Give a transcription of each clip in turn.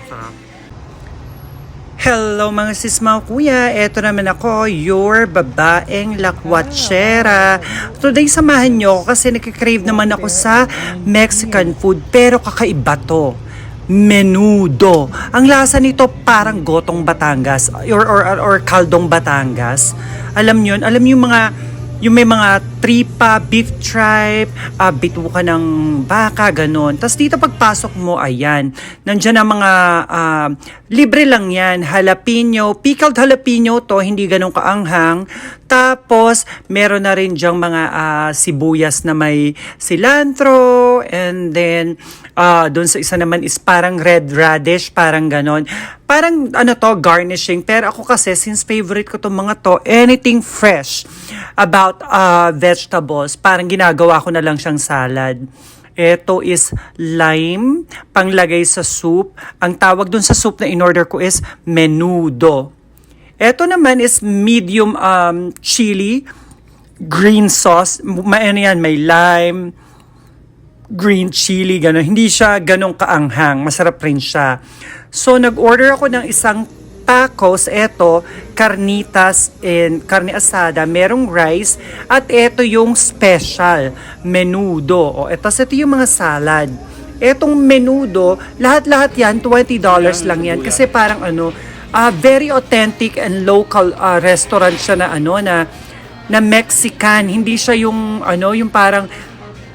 Sarap. Hello mga sis mga kuya, eto naman ako, your babaeng lakwatsera. Today samahan nyo ako kasi nagkikrave naman ako sa Mexican food pero kakaiba to. Menudo. Ang lasa nito parang gotong Batangas or kaldong Batangas. Alam nyo yung may mga tripa, beef tripe, bituka ng baka, ganun. Tapos dito pagpasok mo, ayan, nandiyan ang mga, libre lang yan, jalapeno, pickled jalapeno to, hindi ganun kaanghang. Tapos, meron na rin dyang mga sibuyas na may cilantro, and then, doon sa isa naman is parang red radish, parang ganon. Parang garnishing. Pero ako kasi, since favorite ko itong mga to, anything fresh about vegetables, parang ginagawa ko na lang siyang salad. Ito is lime, panglagay sa soup. Ang tawag dun sa soup na in-order ko is menudo. Ito naman is medium chili, green sauce. May lime, green chili, gano'n. Hindi siya ganong kaanghang. Masarap rin siya. So, nag-order ako ng isang tacos. Ito, carnitas and carne asada. Merong rice. At ito yung special, menudo. Ito yung mga salad. Etong menudo, lahat-lahat yan, $20 lang yan. Kasi parang very authentic and local restaurant siya na Mexican. Hindi siya yung yung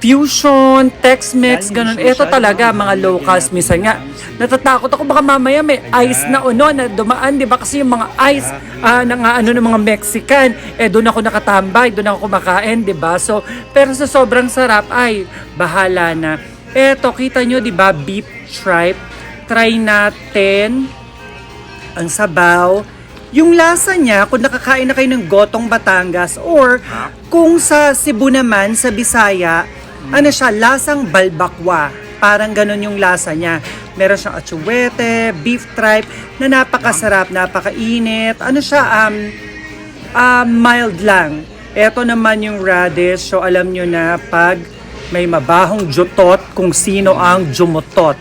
fusion, Tex-Mex, ganun. Ito talaga, mga locals. Minsan nga, natatakot ako baka mamaya may ice na na dumaan, di ba? Kasi yung mga ice ng mga Mexican, doon ako nakatambay, doon ako kumakain, di ba? So, pero sa sobrang sarap, ay, bahala na. Eto, kita nyo, di ba, beef tripe. Try natin ang sabaw. Yung lasa niya, kung nakakain na kayo ng gotong Batangas or kung sa Cebu naman, sa Bisaya, lasang balbakwa. Parang ganun yung lasa niya. Meron siyang atsuwete, beef tripe, na napakasarap, napakainit. Mild lang. Ito naman yung radish. So, alam nyo na pag may mabahong jutot, kung sino ang jumutot.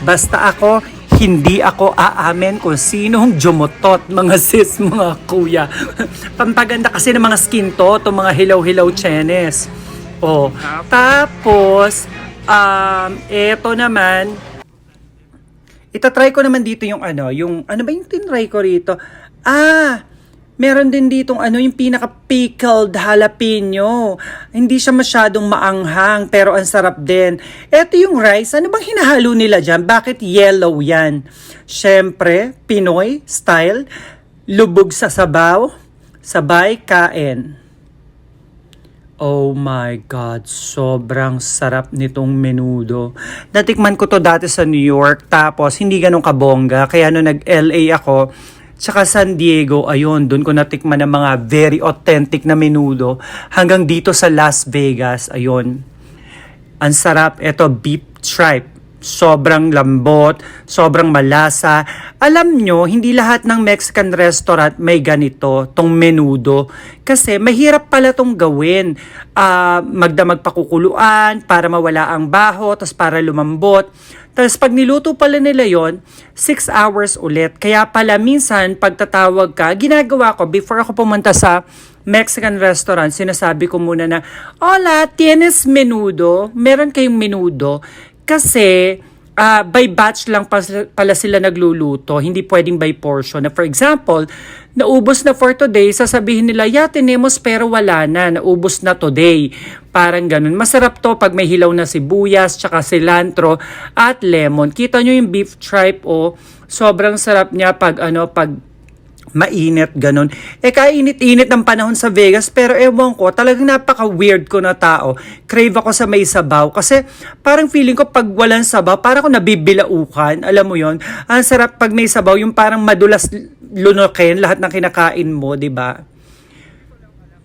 Basta ako, hindi ako aamin kung sinong jumutot, mga sis, mga kuya. Pampaganda kasi ng mga skin to, itong mga hilaw-hilaw chenes. Tapos, eto naman, itatry ko naman dito yung ano ba yung tinry ko rito? Meron din ditong yung pinaka-pickled jalapeno. Hindi siya masyadong maanghang, pero ang sarap din. Eto yung rice. Ano bang hinahalo nila dyan? Bakit yellow yan? Siyempre, Pinoy style. Lubog sa sabaw. Sabay kain. Oh my God, sobrang sarap nitong menudo. Natikman ko to dati sa New York, tapos hindi ganun kabongga. Kaya nung nag-LA ako, tsaka San Diego, ayun, doon ko natikman ng mga very authentic na menudo. Hanggang dito sa Las Vegas, ayun. Ang sarap, ito beef tripe. Sobrang lambot, sobrang malasa. Alam nyo, hindi lahat ng Mexican restaurant may ganito, tong menudo. Kasi mahirap pala tong gawin. Magdamag pakukuluan, para mawala ang baho, tas para lumambot. Tapos pag niluto pala nila yon, 6 hours ulit. Kaya pala minsan pagtatawag ka, ginagawa ko before ako pumunta sa Mexican restaurant, sinasabi ko muna na, "Hola, tienes menudo?" Meron kayong menudo? Kasi by batch lang pala sila nagluluto. Hindi pwedeng by portion. Na for example, naubos na for today, sasabihin nila, "Ya, tenemos pero wala na. Naubos na today." Parang ganun. Masarap to pag may hilaw na sibuyas, tsaka cilantro, at lemon. Kita nyo yung beef tripe, sobrang sarap niya pag mainit, ganun. Kainit-init ng panahon sa Vegas, pero ewan ko, talagang napaka-weird ko na tao. Crave ako sa may sabaw, kasi parang feeling ko pag walang sabaw, parang ako nabibilaukan, alam mo yon. Ang sarap pag may sabaw, yung parang madulas lunokin, lahat ng kinakain mo, di ba?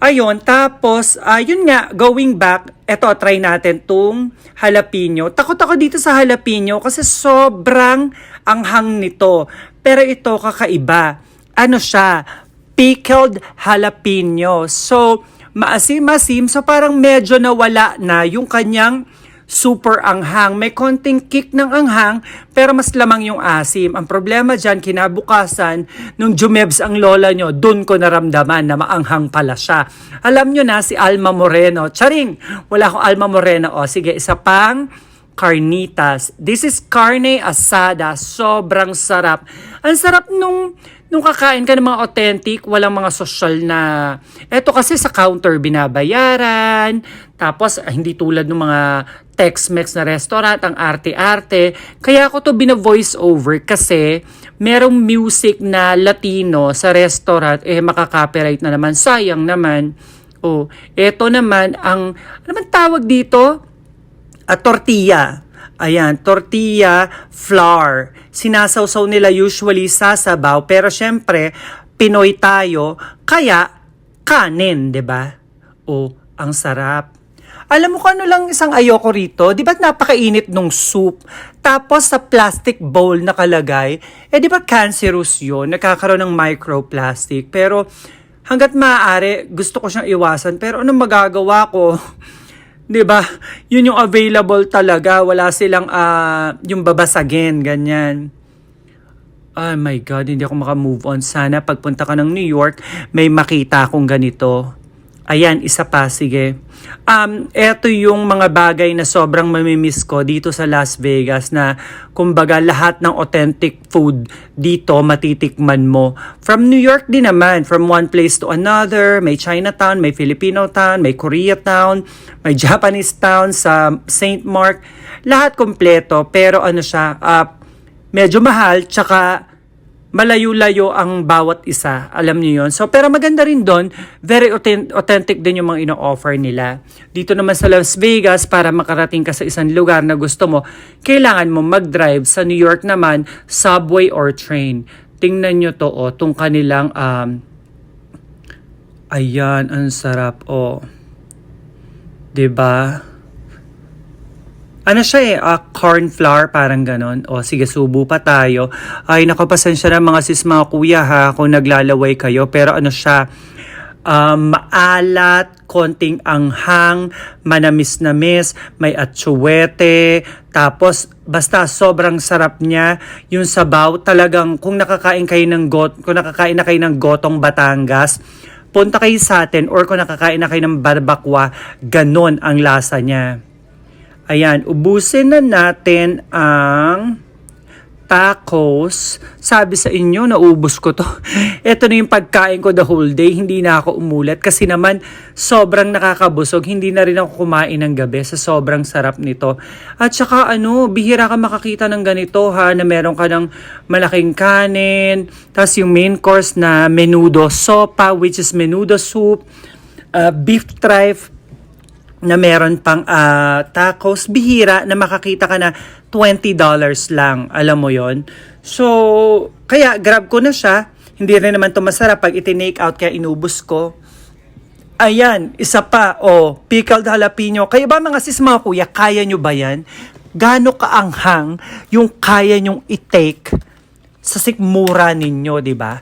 Ayun, tapos, yun nga, going back, eto, try natin tong jalapeno. Takot ako dito sa jalapeno, kasi sobrang anghang nito. Pero ito, kakaiba. Siya, pickled jalapeno. So, maasim-asim. So, parang medyo nawala na yung kanyang super anghang. May konting kick ng anghang, pero mas lamang yung asim. Ang problema dyan, kinabukasan, nung jumebs ang lola nyo, dun ko naramdaman na maanghang pala siya. Alam nyo na, si Alma Moreno. Charing! Wala akong Alma Moreno. O, sige, isa pang carnitas. This is carne asada. Sobrang sarap. Ang sarap nung kakain ka ng mga authentic, walang mga social na, eto kasi sa counter binabayaran, tapos hindi tulad ng mga Tex-Mex na restaurant, ang arte-arte. Kaya ako to bina-voice over kasi merong music na Latino sa restaurant, makaka-copyright na naman, sayang naman. Oh, eto naman, ano naman tawag dito? Tortilla. Ayan, tortilla flour. Sinasawsaw nila usually sa sabaw, pero syempre, Pinoy tayo, kaya kanin, 'di ba? Oh, ang sarap. Alam mo kung ano lang isang ayoko rito? Di ba napakainit nung soup? Tapos sa plastic bowl nakalagay, di ba cancerous yun? Nakakaroon ng microplastic. Pero hanggat maaari, gusto ko siyang iwasan. Pero anong magagawa ko? Di ba? Yun yung available talaga. Wala silang yung babasagin, ganyan. Oh my God, hindi ako makamove on. Sana pagpunta ka ng New York, may makita akong ganito. Ayan, isa pa, sige. Eto yung mga bagay na sobrang mamimiss ko dito sa Las Vegas na kumbaga lahat ng authentic food dito matitikman mo. From New York din naman, from one place to another, may Chinatown, may Filipino town, may Koreatown, may Japanese town sa St. Mark. Lahat kompleto, pero ano siya, medyo mahal, tsaka malayo-layo ang bawat isa. Alam niyo yon. So, pero maganda rin doon. Very authentic din yung mga ino-offer nila. Dito naman sa Las Vegas, para makarating ka sa isang lugar na gusto mo, kailangan mo mag-drive. Sa New York naman, subway or train. Tingnan nyo to, tong kanilang, ayan, ang sarap, Diba? Ano siya corn flour, parang ganon. O sige, subo pa tayo. Ay, nakapasensya na mga sis, mga kuya ha, kung naglalaway kayo. Pero ano siya, maalat, konting anghang, manamis-namis, may atsuwete, tapos basta sobrang sarap niya. Yung sabaw, talagang kung nakakain na kayo ng gotong Batangas, punta kayo sa atin, or kung nakakain na kayo ng barbakwa, ganon ang lasa niya. Ayan, ubusin na natin ang tacos. Sabi sa inyo, naubos ko to. Ito na yung pagkain ko the whole day. Hindi na ako umulat kasi naman sobrang nakakabusog. Hindi na rin ako kumain ng gabi sa sobrang sarap nito. At saka bihira ka makakita ng ganito ha, na meron ka ng malaking kanin. Tapos yung main course na menudo sopa, which is menudo soup, beef tripe, na meron pang tacos, bihira na makakita ka na $20 lang. Alam mo yon. So, kaya grab ko na siya. Hindi rin naman to masarap pag iti-take out kaya inubos ko. Ayan, isa pa, pickled jalapeno. Kayo ba mga sis, mga kuya, kaya nyo ba yan? Gaano kaanghang yung kaya nyong i-take sa sikmura ninyo, di ba?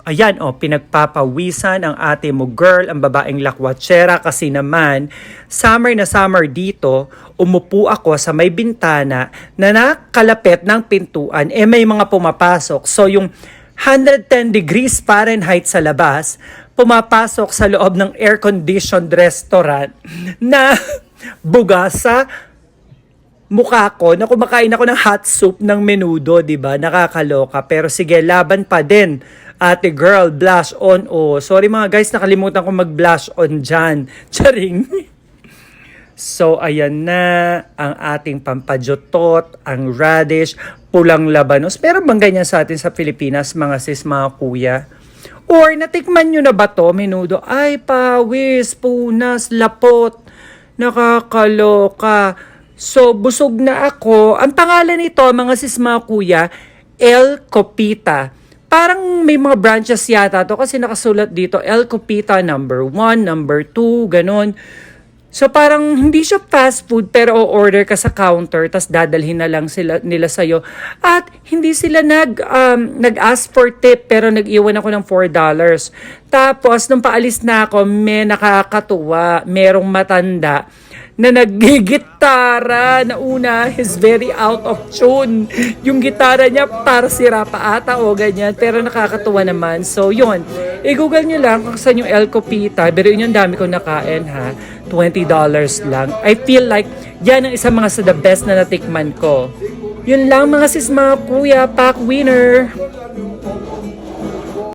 Ayan, pinagpapawisan ang ate mo girl, ang babaeng lakwatsera kasi naman, summer na summer dito, umupo ako sa may bintana na nakalapit ng pintuan, may mga pumapasok. So yung 110 degrees Fahrenheit sa labas, pumapasok sa loob ng air-conditioned restaurant na buga sa mukha ko na kumakain ako ng hot soup ng menudo, di ba? Nakakaloka. Pero sige, laban pa din. Ate girl, blush on. Sorry mga guys, nakalimutan ko mag-blush on dyan. Charing. So, ayan na ang ating pampajotot, ang radish, pulang labanos. Pero bang ganyan sa atin sa Pilipinas, mga sis, mga kuya? Or natikman nyo na ba to, menudo? Ay, pawis, punas, lapot. Nakakaloka. So, busog na ako. Ang pangalan nito, mga sis, mga kuya, El Copita. Parang may mga branches yata to kasi nakasulat dito, El Copita number 1, number 2, ganun. So, parang hindi siya fast food pero o-order ka sa counter tas dadalhin na lang nila sa'yo. At hindi sila nag-ask for tip pero nag-iwan ako ng $4. Tapos, nung paalis na ako, may nakakatuwa, merong matanda na naggigitara na una, he's very out of tune. Yung gitara niya para sira pa ata o ganyan, pero nakakatuwa naman. So yun, i-google nyo lang kung saan yung El Copita. Pero yun yung dami kong nakain ha, $20 lang. I feel like yan ang isang mga sa the best na natikman ko. Yun lang mga sis, mga kuya, pack winner.